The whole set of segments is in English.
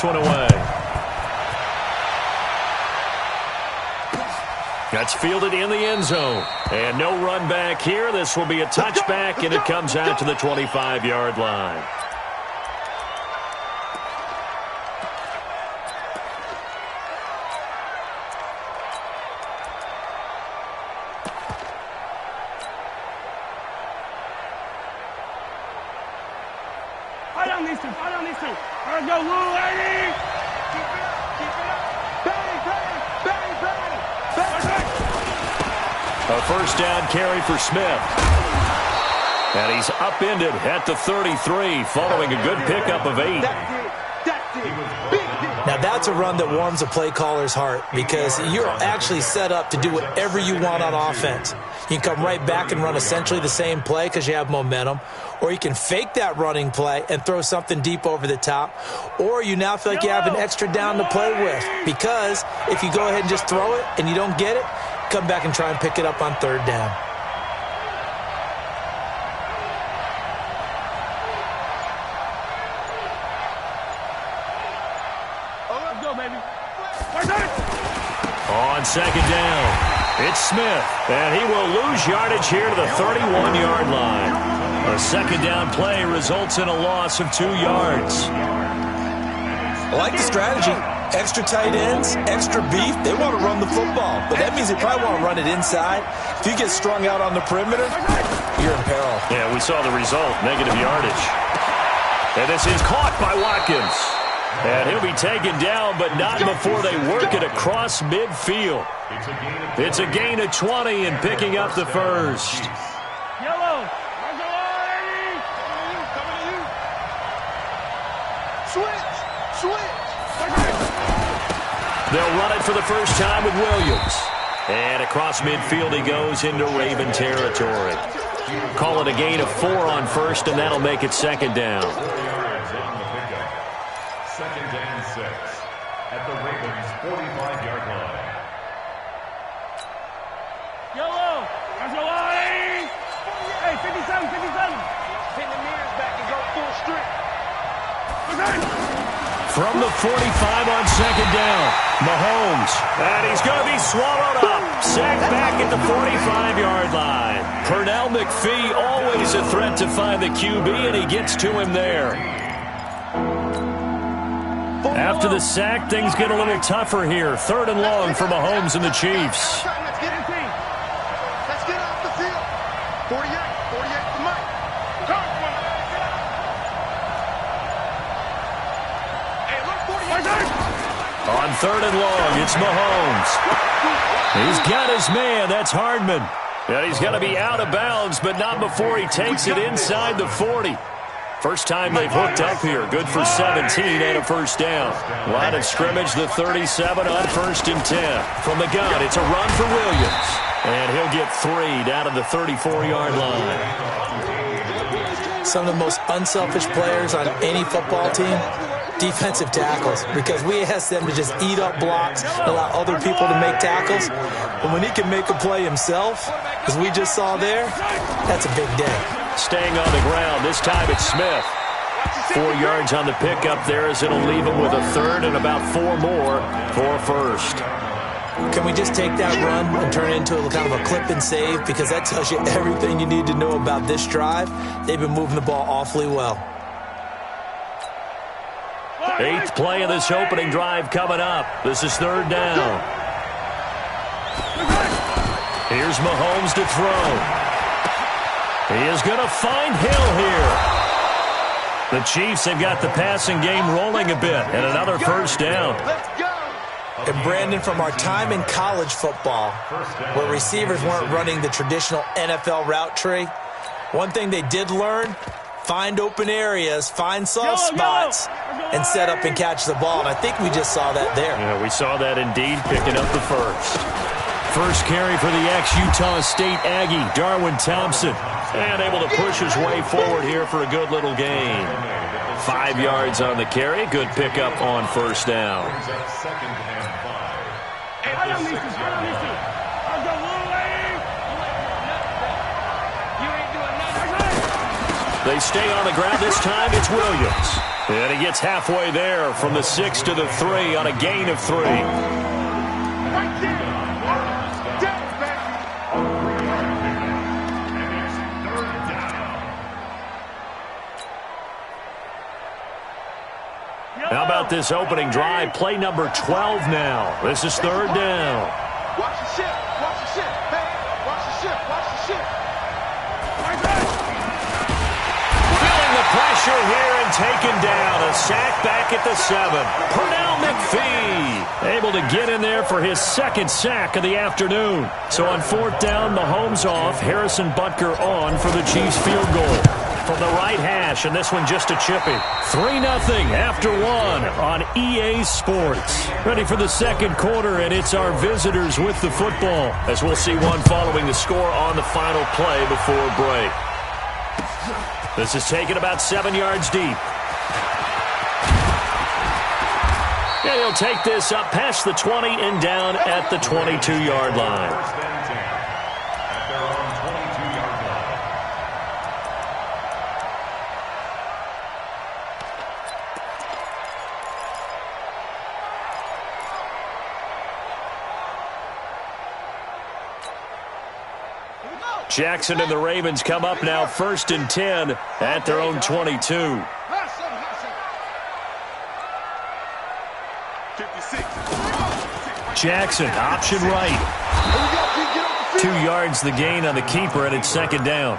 One away. That's fielded in the end zone. And no run back here. This will be a touchback, and it comes out to the 25-yard line. Fight on these two. Fight on these two. Let's go, Woo, lady. Keep it up. Keep it up. Bang, bang, bang, bang, bang, bang. A first down carry for Smith. And he's upended at the 33 following a good pickup of 8. Now that's a run that warms a play caller's heart because you're actually set up to do whatever you want on offense. You can come right back and run essentially the same play because you have momentum, or you can fake that running play and throw something deep over the top, or you now feel like you have an extra down to play with because if you go ahead and just throw it and you don't get it, come back and try and pick it up on third down. On second down, it's Smith, and he will lose yardage here to the 31-yard line. A second down play results in a loss of 2 yards. I like the strategy. Extra tight ends, extra beef, they want to run the football, but that means they probably want to run it inside. If you get strung out on the perimeter, you're in peril. Yeah, we saw the result, negative yardage. And this is caught by Watkins. And he'll be taken down, but not before they work it across midfield. It's a gain of 20 and picking up the first. Yellow. Switch. They'll run it for the first time with Williams. And across midfield he goes into Raven territory. Call it a gain of 4 on first, and that'll make it second down. Second and 6 at the Ravens' 45-yard line. Yellow. Let's go, Ollie. Hey, 57. Pin the mirrors back and go full strength. From the 45 on second down, Mahomes. And he's going to be swallowed up. Sacked back at the 45-yard line. Pernell McPhee, always a threat to find the QB, and he gets to him there. After the sack, things get a little tougher here. Third and long for Mahomes and the Chiefs. Let's get off the field. 48 to Mike. Hey, look, 48. On third and long, it's Mahomes. He's got his man. That's Hardman. And he's going to be out of bounds, but not before he takes it inside the 40. First time they've hooked up here. Good for 17 and a first down. Line of scrimmage, the 37 on first and 10. From the gun, it's a run for Williams. And he'll get 3 down to the 34-yard line. Some of the most unselfish players on any football team, defensive tackles, because we ask them to just eat up blocks and allow other people to make tackles. But when he can make a play himself, as we just saw there, that's a big day. Staying on the ground, this time it's Smith. 4 yards on the pickup there as it'll leave him with a third and about 4 more for first. Can we just take that run and turn it into a kind of a clip and save? Because that tells you everything you need to know about this drive. They've been moving the ball awfully well. 8th play of this opening drive coming up. This is third down. Here's Mahomes to throw. He is going to find Hill here. The Chiefs have got the passing game rolling a bit, and another first down. And Brandon, from our time in college football, where receivers weren't running the traditional NFL route tree, one thing they did learn, find open areas, find soft spots, and set up and catch the ball. And I think we just saw that there. Yeah, we saw that indeed, picking up the first. First carry for the ex-Utah State Aggie, Darwin Thompson. And able to push his way forward here for a good little gain. 5 yards on the carry. Good pickup on first down. They stay on the ground. This time it's Williams. And he gets halfway there from the 6 to the 3 on a gain of 3. How about this opening drive? Play number 12 now. This is third down. Watch the ship. Watch the ship. Hey, watch the ship. Watch the ship. Feeling the pressure here and taken down. A sack back at the 7. Pernell McPhee able to get in there for his second sack of the afternoon. So on fourth down, Mahomes off. Harrison Butker on for the Chiefs field goal. From the right hash, and this one just a chippy. 3-0 after 1 on EA Sports. Ready for the second quarter, and it's our visitors with the football, as we'll see one following the score on the final play before break. This is taken about 7 yards deep. And he'll take this up past the 20 and down at the 22-yard line. Jackson and the Ravens come up now 1st and 10 at their own 22. Jackson, option right. 2 yards the gain on the keeper, and it's second down.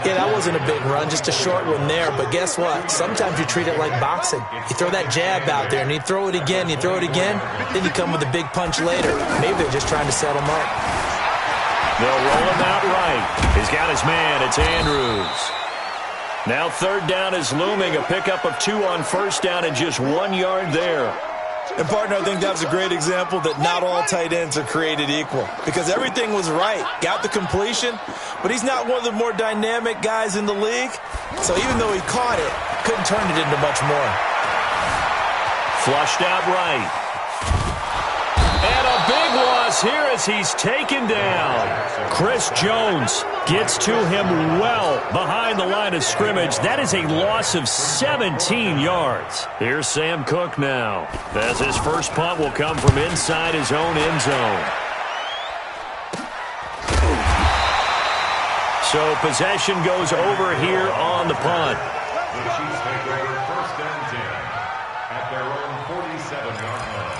Yeah, that wasn't a big run, just a short one there. But guess what? Sometimes you treat it like boxing. You throw that jab out there, and you throw it again, then you come with a big punch later. Maybe they're just trying to set him up. They'll roll him out right. He's got his man. It's Andrews. Now third down is looming. A pickup of 2 on first down and just 1 yard there. And, partner, I think that was a great example that not all tight ends are created equal, because everything was right. Got the completion, but he's not one of the more dynamic guys in the league. So even though he caught it, couldn't turn it into much more. Flushed out right. And a big loss here as he's taken down. Chris Jones gets to him well behind the line of scrimmage. That is a loss of 17 yards. Here's Sam Cook now, as his first punt will come from inside his own end zone. So possession goes over here on the punt. The Chiefs take over 1st and 10 at their own 47-yard line.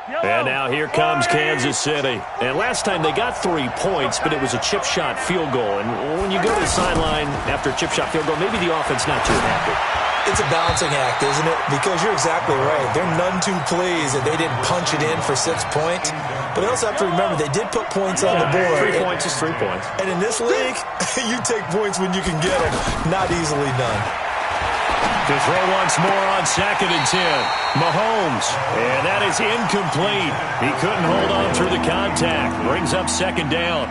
And now here comes Kansas City. And last time they got 3 points, but it was a chip shot field goal. And when you go to the sideline after a chip shot field goal, maybe the offense not too happy. It's a balancing act, isn't it? Because you're exactly right. They're none too pleased that they didn't punch it in for 6 points. But they also have to remember they did put points on the board. 3 points is 3 points. And in this league, you take points when you can get them. Not easily done. To throw once more on 2nd and 10. Mahomes. And that is incomplete. He couldn't hold on through the contact. Brings up 2nd down.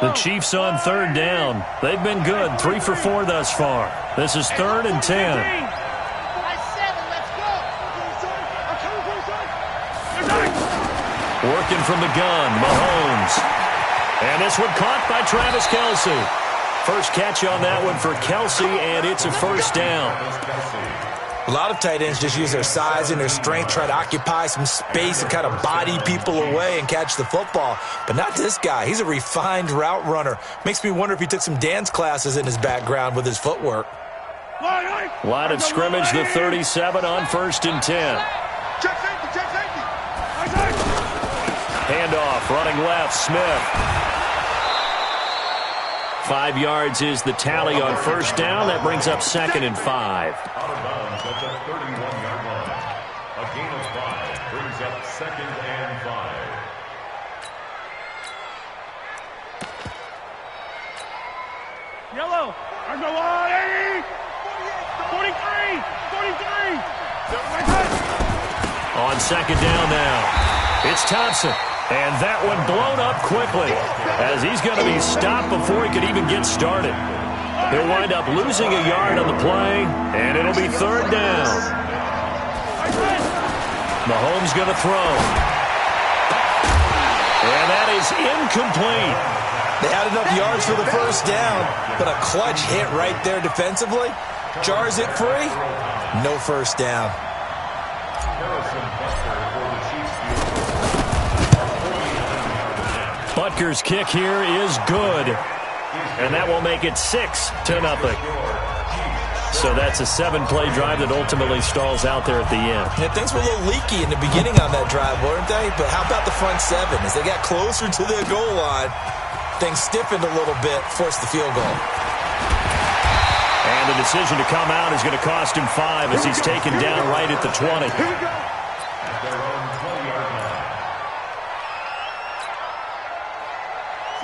The Chiefs on 3rd down. They've been good. 3 for 4 thus far. This is 3rd and 10. Working from the gun, Mahomes. And this one caught by Travis Kelce. First catch on that one for Kelce, and it's a first down. A lot of tight ends just use their size and their strength, try to occupy some space and kind of body people away and catch the football. But not this guy. He's a refined route runner. Makes me wonder if he took some dance classes in his background with his footwork. Line of scrimmage, the 37 on 1st and 10. Check safety. Handoff, running left, Smith. 5 yards is the tally on first down. That brings up 2nd and 5. Out of bounds at the 31-yard line. A gain of 5 brings up 2nd and 5. Yellow. I go on, 80. 43. On 2nd down now. It's Thompson. And that one blown up quickly as he's going to be stopped before he could even get started. He'll wind up losing a yard on the play, and it'll be 3rd down. Mahomes going to throw. And that is incomplete. They had enough yards for the first down, but a clutch hit right there defensively. Jars it free. No first down. Butker's kick here is good. And that will make it 6-0. So that's a 7-play drive that ultimately stalls out there at the end. Yeah, things were a little leaky in the beginning on that drive, weren't they? But how about the front seven? As they got closer to the goal line, things stiffened a little bit, forced the field goal. And the decision to come out is going to cost him 5 as he's taken down right at the 20.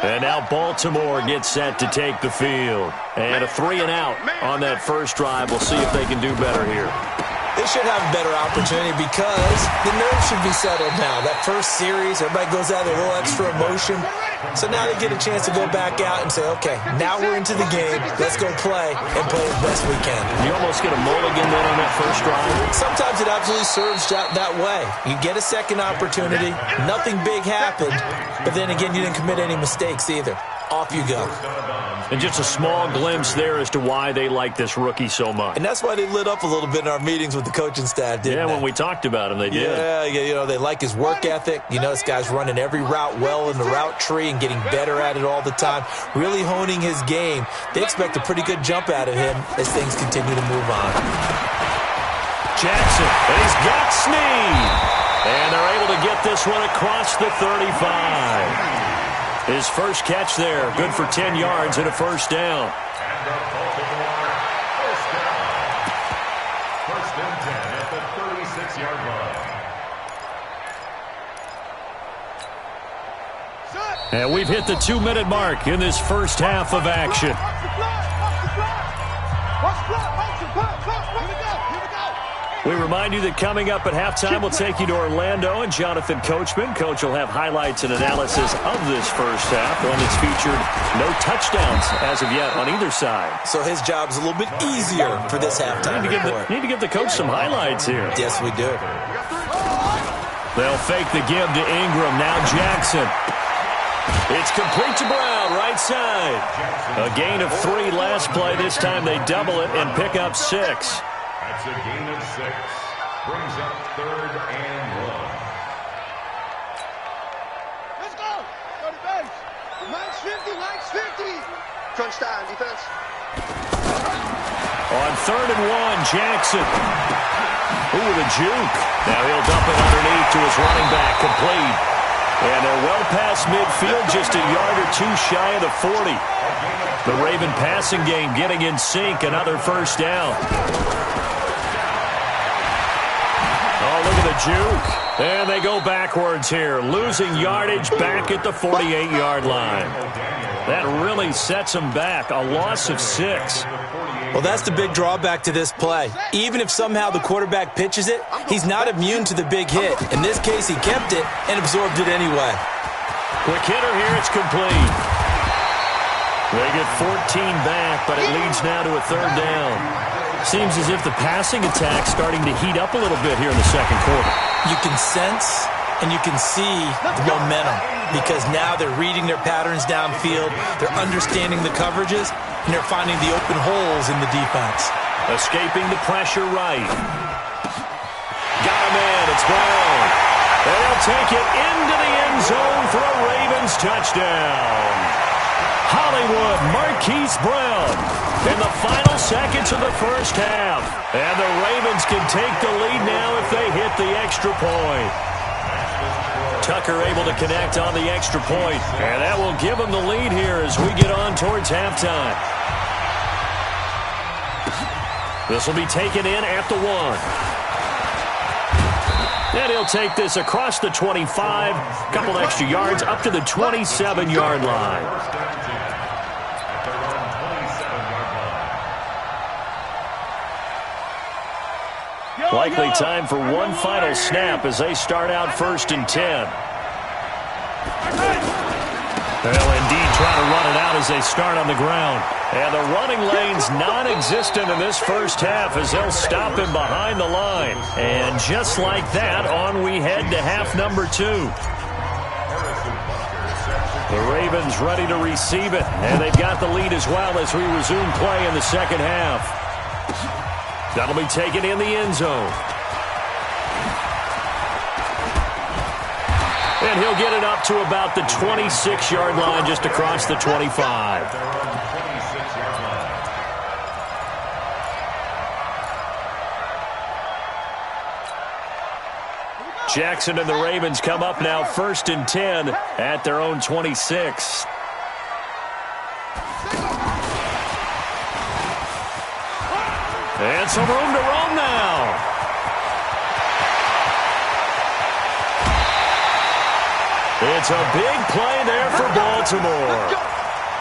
And now Baltimore gets set to take the field. And a 3-and-out on that first drive. We'll see if they can do better here. They should have a better opportunity because the nerves should be settled now. That first series, everybody goes out with a little extra emotion. So now they get a chance to go back out and say, okay, now we're into the game. Let's go play and play as best we can. You almost get a mulligan then on that first drive. Sometimes it absolutely serves that way. You get a second opportunity. Nothing big happened. But then again, you didn't commit any mistakes either. Off you go. And just a small glimpse there as to why they like this rookie so much. And that's why they lit up a little bit in our meetings with the coaching staff, didn't they? Yeah, when we talked about him, they did. Yeah, you know, they like his work ethic. You know, this guy's running every route well in the route tree and getting better at it all the time, really honing his game. They expect a pretty good jump out of him as things continue to move on. Jackson, and he's got Snead. And they're able to get this one across the 35. His first catch there, good for 10 yards and a first down. And the Baltimore first down. First and 10 at the 36-yard line. And we've hit the 2-minute mark in this first half of action. We remind you that coming up at halftime, we'll take you to Orlando and Jonathan Coachman. Coach will have highlights and analysis of this first half, one that's featured no touchdowns as of yet on either side. So his job's a little bit easier for this halftime report. Need to give the coach some highlights here. Yes, we do. They'll fake the give to Ingram. Now Jackson. It's complete to Brown, right side. A gain of 3 last play. This time they double it and pick up 6. That's a gain of 6. Brings up 3rd and 1. Let's go. Go to base. Max 50, Max 50. Crunch time, defense. On 3rd and 1, Jackson. Ooh, with a juke. Now he'll dump it underneath to his running back, complete. And they're well past midfield, just a yard or 2 shy of the 40. The Raven passing game getting in sync, another first down. Oh, look at the juke. And they go backwards here, losing yardage back at the 48-yard line. That really sets them back, a loss of 6. Well, that's the big drawback to this play. Even if somehow the quarterback pitches it, he's not immune to the big hit. In this case, he kept it and absorbed it anyway. Quick hitter here, it's complete. They get 14 back, but it leads now to a 3rd down. Seems as if the passing attack's starting to heat up a little bit here in the second quarter. You can sense and you can see the momentum because now they're reading their patterns downfield, they're understanding the coverages, and they're finding the open holes in the defense. Escaping the pressure right. Got a man, it's Brown. And they'll take it into the end zone for a Ravens touchdown. Hollywood Marquise Brown in the final seconds of the first half. And the Ravens can take the lead now if they hit the extra point. Tucker able to connect on the extra point, and that will give them the lead here as we get on towards halftime. This will be taken in at the 1. And he'll take this across the 25, couple extra yards up to the 27-yard line. Likely time for one final snap as they start out 1st and 10. Well, indeed, try to run it out as they start on the ground. And the running lane's non-existent in this first half as they'll stop him behind the line. And just like that, on we head to half number 2. The Ravens ready to receive it, and they've got the lead as well as we resume play in the second half. That'll be taken in the end zone. And he'll get it up to about the 26-yard line, just across the 25. Jackson and the Ravens come up now 1st and 10 at their own 26. And some room to roam now. It's a big play there for Baltimore.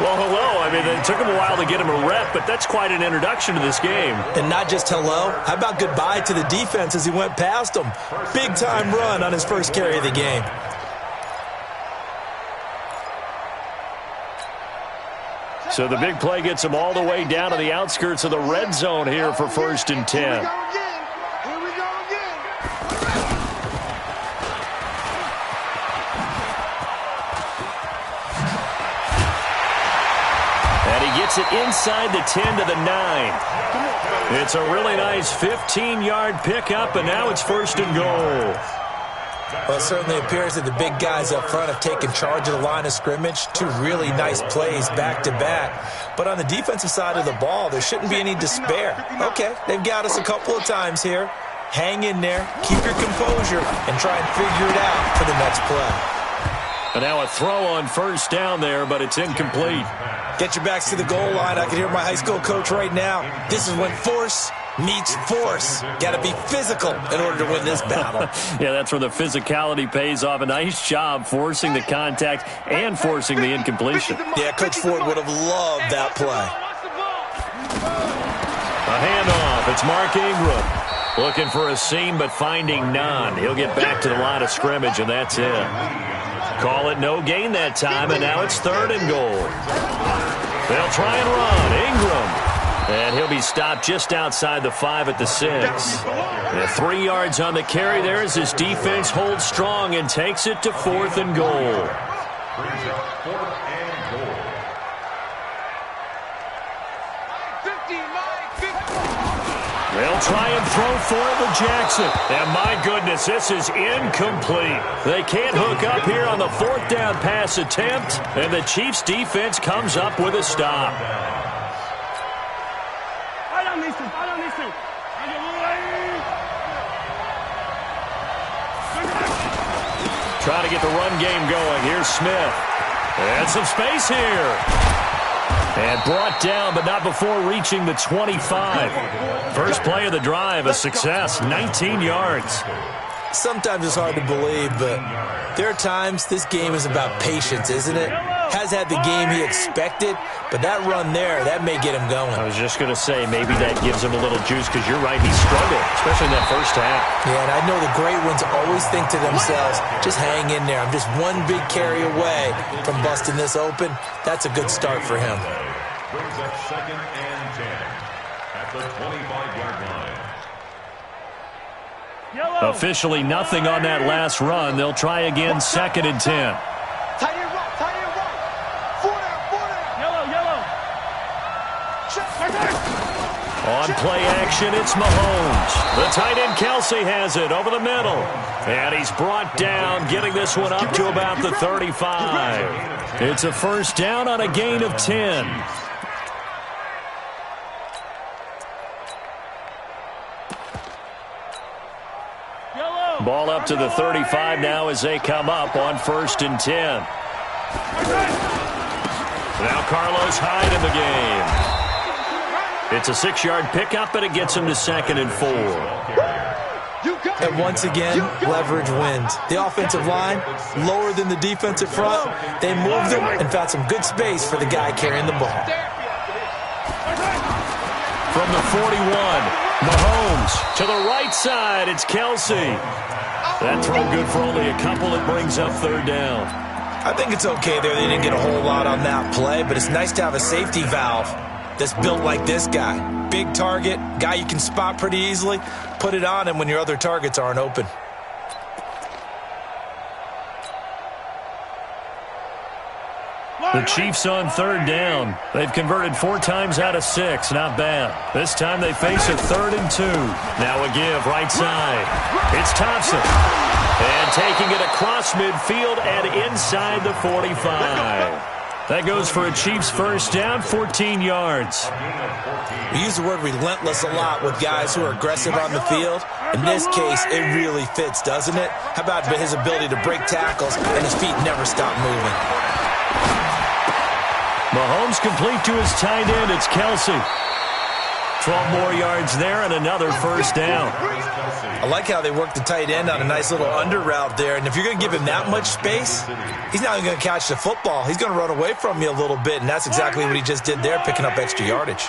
Well, hello. I mean, it took him a while to get him a rep, but that's quite an introduction to this game. And not just hello. How about goodbye to the defense as he went past him? Big-time run on his first carry of the game. So the big play gets him all the way down to the outskirts of the red zone here for 1st and 10. Gets it inside the 10 to the 9. It's a really nice 15-yard pickup, and now it's 1st and goal. Well, it certainly appears that the big guys up front have taken charge of the line of scrimmage. 2 really nice plays back-to-back. But on the defensive side of the ball, there shouldn't be any despair. Okay, they've got us a couple of times here. Hang in there, keep your composure, and try and figure it out for the next play. And now a throw on 1st down there, but it's incomplete. Get your backs to the goal line. I can hear my high school coach right now. This is when force meets force. Got to be physical in order to win this battle. Yeah, that's where the physicality pays off. A nice job forcing the contact and forcing the incompletion. Yeah, Coach Ford would have loved that play. A handoff. It's Mark Ingram. Looking for a seam, but finding none. He'll get back to the line of scrimmage, and that's it. Call it no gain that time, and now it's 3rd and goal. They'll try and run. Ingram. And he'll be stopped just outside the 5 at the 6. And 3 yards on the carry there as his defense holds strong and takes it to 4th and goal. Brings up 4th and goal. They'll try and throw for it with Jackson. And my goodness, this is incomplete. They can't hook up here on the 4th down pass attempt, and the Chiefs' defense comes up with a stop. Trying to get the run game going. Here's Smith. And some space here. And brought down, but not before reaching the 25. First play of the drive, a success, 19 yards. Sometimes it's hard to believe, but there are times this game is about patience, isn't it? Has had the game he expected, but that run there, that may get him going. I was just going to say, maybe that gives him a little juice, because you're right, he struggled, especially in that first half. Yeah, and I know the great ones always think to themselves, just hang in there. I'm just one big carry away from busting this open. That's a good start for him. Brings up 2nd and 10 at the 25-yard line. Officially nothing on that last run. They'll try again, 2nd and 10. On play action, it's Mahomes. The tight end Kelsey has it over the middle. And he's brought down, getting this one up to about the 35. It's a 1st down on a gain of 10. Ball up to the 35 now as they come up on 1st and 10. Now Carlos Hyde in the game. It's a 6-yard pickup, but it gets him to 2nd and 4. And once again, leverage wins. The offensive line, lower than the defensive front. They moved them and found some good space for the guy carrying the ball. From the 41, Mahomes to the right side. It's Kelsey. That throw good for only a couple. It brings up 3rd down. I think it's okay there. They didn't get a whole lot on that play, but it's nice to have a safety valve that's built like this guy. Big target, guy you can spot pretty easily. Put it on him when your other targets aren't open. The Chiefs on third down. They've converted 4 times out of 6. Not bad. This time they face a 3rd and 2. Now a give right side. It's Thompson. And taking it across midfield and inside the 45. That goes for a Chiefs first down, 14 yards. We use the word relentless a lot with guys who are aggressive on the field. In this case, it really fits, doesn't it? How about his ability to break tackles and his feet never stop moving? Mahomes complete to his tight end. It's Kelsey. 12 more yards there and another first down. I like how they work the tight end on a nice little under route there. And if you're going to give him that much space, he's not even going to catch the football. He's going to run away from you a little bit, and that's exactly what he just did there, picking up extra yardage.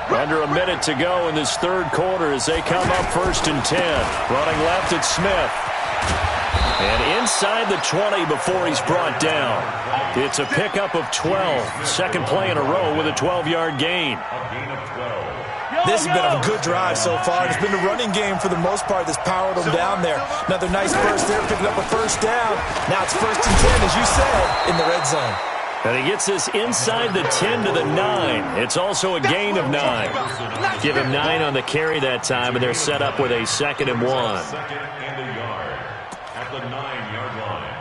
Under a minute to go in this third quarter as they come up 1st and 10. Running left, it's Smith. And inside the 20 before he's brought down. It's a pickup of 12. Second play in a row with a 12-yard gain. This has been a good drive so far. It's been a running game for the most part that's powered them down there. Another nice burst there, picking up a first down. Now it's 1st and 10, as you said, in the red zone. And he gets this inside the 10 to the 9. It's also a gain of 9. Give him 9 on the carry that time, and they're set up with a 2nd and 1. Second and a yard at the 9-yard line.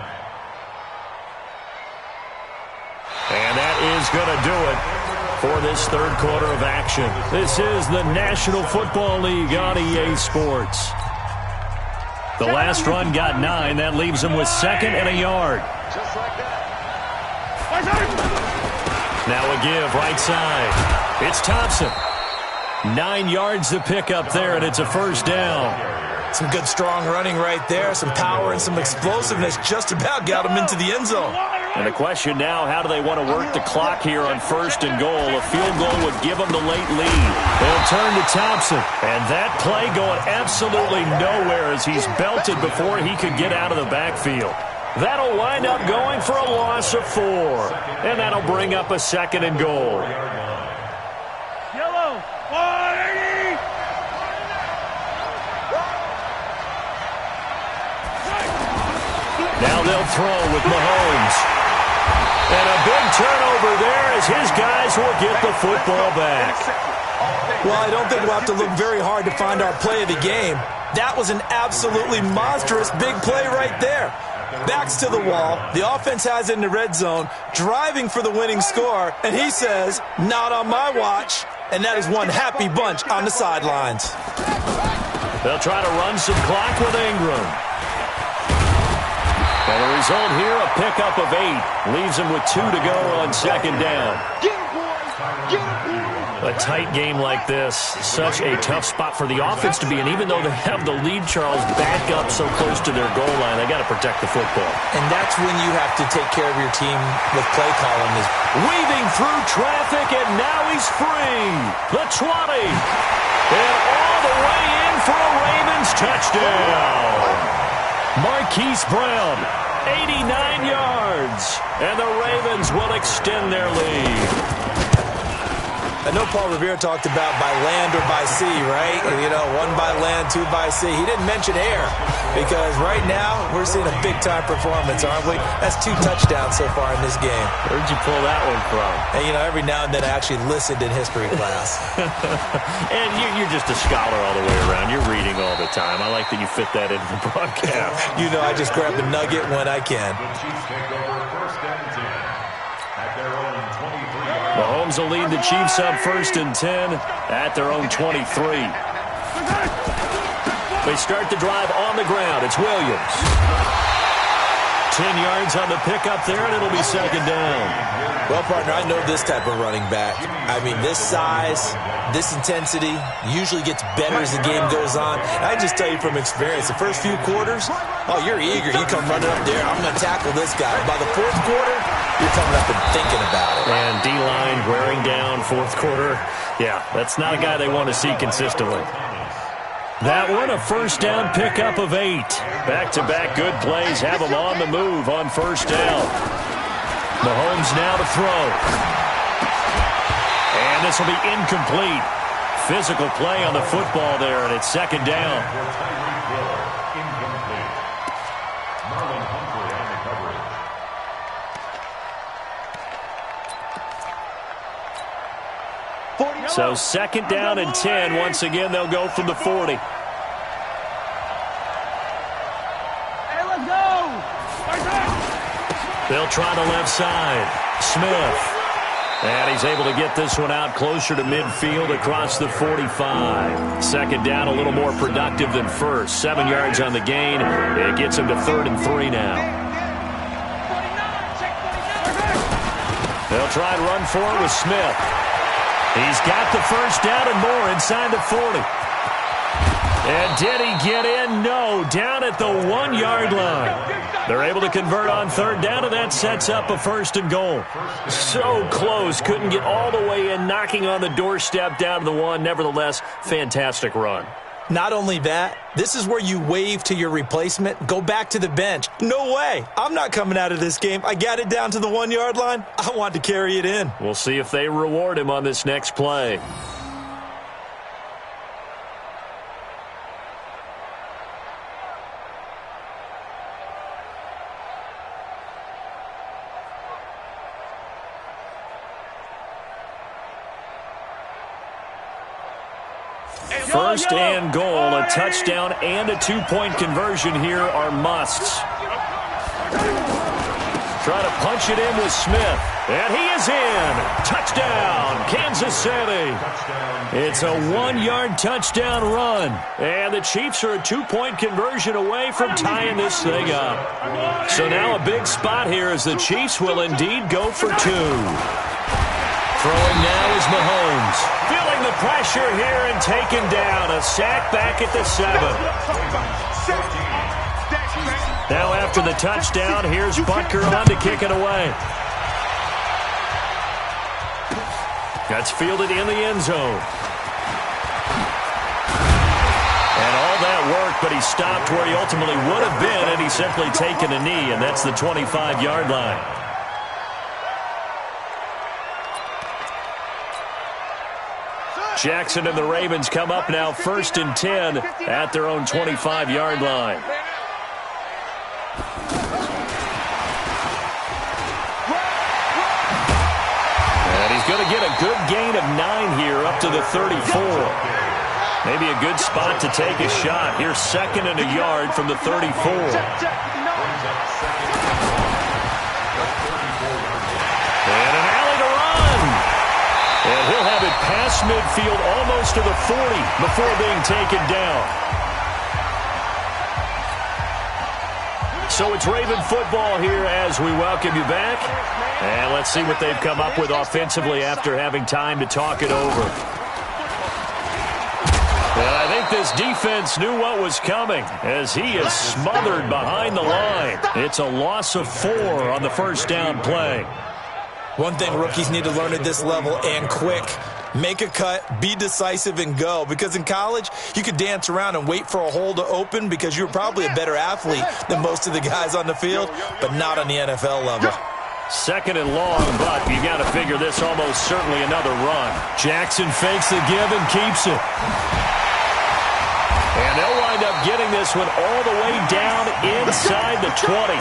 And that is going to do it for this third quarter of action. This is the National Football League on EA Sports. The last run got 9. That leaves him with 2nd and a yard. Just like that. Now a give right side. It's Thompson. 9 yards to pick up there, and it's a first down. Some good strong running right there. Some power and some explosiveness just about got him into the end zone. And the question now, how do they want to work the clock here on 1st and goal? A field goal would give them the late lead. They'll turn to Thompson. And that play going absolutely nowhere as he's belted before he could get out of the backfield. That'll wind up going for a loss of 4. And that'll bring up a 2nd and goal. Yellow. 180. Now they'll throw with Mahomes. And a big turnover there as his guys will get the football back. Well, I don't think we'll have to look very hard to find our play of the game. That was an absolutely monstrous big play right there. Backs to the wall. The offense has it in the red zone, driving for the winning score. And he says, not on my watch. And that is one happy bunch on the sidelines. They'll try to run some clock with Ingram. And the result here, a pickup of 8. Leaves him with 2 to go on 2nd down. Get him, boys. Get him, boys. A tight game like this, such a tough spot for the offense to be in. Even though they have the lead, Charles, back up so close to their goal line, they got to protect the football. And that's when you have to take care of your team with play calling. Weaving through traffic, and now he's free. The 20. And all the way in for a Ravens touchdown. Marquise Brown, 89 yards. And the Ravens will extend their lead. I know Paul Revere talked about by land or by sea, right? You know, 1 by land, 2 by sea. He didn't mention air because right now we're seeing a big-time performance, aren't we? That's 2 touchdowns so far in this game. Where'd you pull that one from? And, you know, every now and then I actually listened in history class. And you're just a scholar all the way around. You're reading all the time. I like that you fit that into the broadcast. You know, I just grab the nugget when I can. The Chiefs take over 1st and 10 at their own 23-yard. Mahomes will lead the Chiefs up 1st and 10 at their own 23. They start the drive on the ground. It's Williams. 10 yards on the pickup there, and it'll be 2nd down. Well, partner, I know this type of running back. I mean, this size, this intensity usually gets better as the game goes on. And I just tell you from experience, the first few quarters, oh, you're eager. You come running up there, I'm going to tackle this guy. By the 4th quarter, you're coming up and thinking about it. And D-line wearing down 4th quarter. Yeah, that's not a guy they want to see consistently. That one, a first down pickup of 8. Back-to-back good plays have him on the move on first down. Mahomes now to throw. And this will be incomplete. Physical play on the football there, and it's second down. So second down and 10. Once again, they'll go from the 40. Hey, let's go! They'll try the left side. Smith. And he's able to get this one out closer to midfield across the 45. Second down, a little more productive than first. 7 yards on the gain. It gets him to 3rd and 3 now. They'll try and run for it with Smith. He's got the first down and more inside the 40. And did he get in? No, down at the 1-yard line. They're able to convert on third down, and that sets up a 1st and goal. So close, couldn't get all the way in, knocking on the doorstep down to the 1. Nevertheless, fantastic run. Not only that, this is where you wave to your replacement, go back to the bench. No way. I'm not coming out of this game. I got it down to the 1-yard line. I want to carry it in. We'll see if they reward him on this next play. First and goal, a touchdown and a 2-point conversion here are musts. Try to punch it in with Smith. And he is in. Touchdown, Kansas City. It's a 1-yard touchdown run. And the Chiefs are a 2-point conversion away from tying this thing up. So now a big spot here as the Chiefs will indeed go for 2. Throwing now is Mahomes. Feeling the pressure here and taken down. A sack back at the 7. Now after the touchdown, here's Butker on to kick it away. That's fielded in the end zone. And all that work, but he stopped where he ultimately would have been, and he's simply taken a knee, and that's the 25-yard line. Jackson and the Ravens come up now 1st and 10 at their own 25-yard line. And he's going to get a good gain of 9 here up to the 34. Maybe a good spot to take a shot. Here's 2nd and a yard from the 34. And an alley to run. And he'll have it past midfield almost to the 40 before being taken down. So it's Raven football here as we welcome you back. And let's see what they've come up with offensively after having time to talk it over. And I think this defense knew what was coming as he is smothered behind the line. It's a loss of 4 on the first down play. One thing rookies need to learn at this level, and quick, make a cut, be decisive, and go. Because in college, you could dance around and wait for a hole to open because you're probably a better athlete than most of the guys on the field, but not on the NFL level. 2nd and long, but you got to figure this almost certainly another run. Jackson fakes the give and keeps it. And they'll wind up getting this one all the way down inside the 20.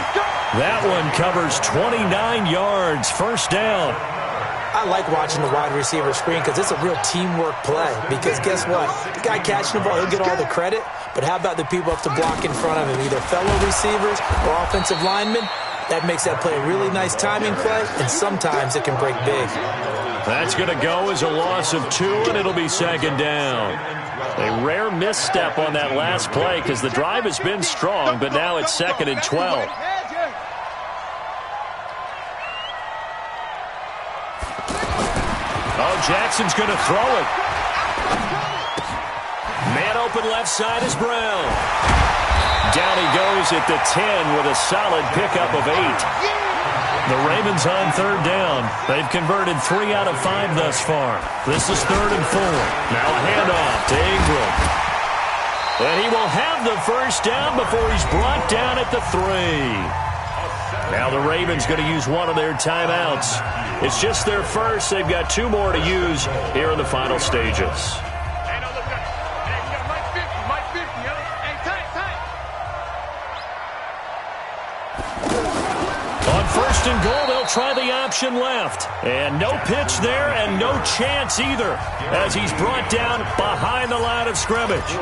That one covers 29 yards, first down. I like watching the wide receiver screen because it's a real teamwork play. Because guess what? The guy catching the ball, he'll get all the credit. But how about the people up to block in front of him, either fellow receivers or offensive linemen? That makes that play a really nice timing play, and sometimes it can break big. That's going to go as a loss of 2, and it'll be 2nd down. A rare misstep on that last play because the drive has been strong, but now it's 2nd and 12. Oh, Jackson's going to throw it. Man open left side is Brown. Down he goes at the 10 with a solid pickup of 8. The Ravens on third down. They've converted 3 out of 5 thus far. This is 3rd and 4. Now a handoff to Ingram. And he will have the first down before he's brought down at the 3. Now the Ravens going to use one of their timeouts. It's just their first. They've got 2 more to use here in the final stages. On first and goal, they'll try the option left. And no pitch there and no chance either as he's brought down behind the line of scrimmage.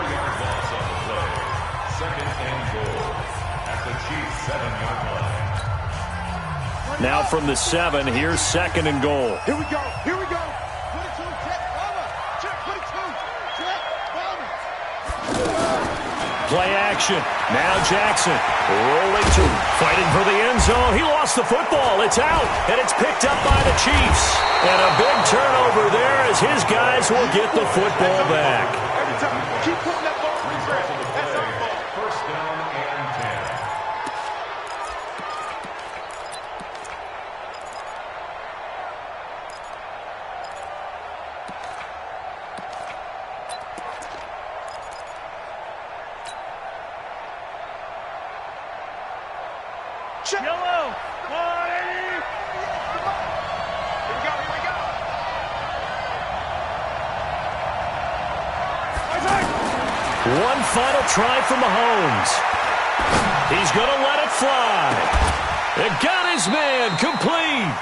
Now from the 7, here's 2nd and goal. Here we go. Here we go. 22, check, bomber. Check, 22, check, bomber. Play action. Now Jackson rolling to fighting for the end zone. He lost the football. It's out, and it's picked up by the Chiefs. And a big turnover there as his guys will get the football back. Every time. Keep putting that ball in the ground. That's our ball. First down and 10. Yellow. 180. Here we go. Here we go. One final try from Mahomes. He's going to let it fly. It got his man complete.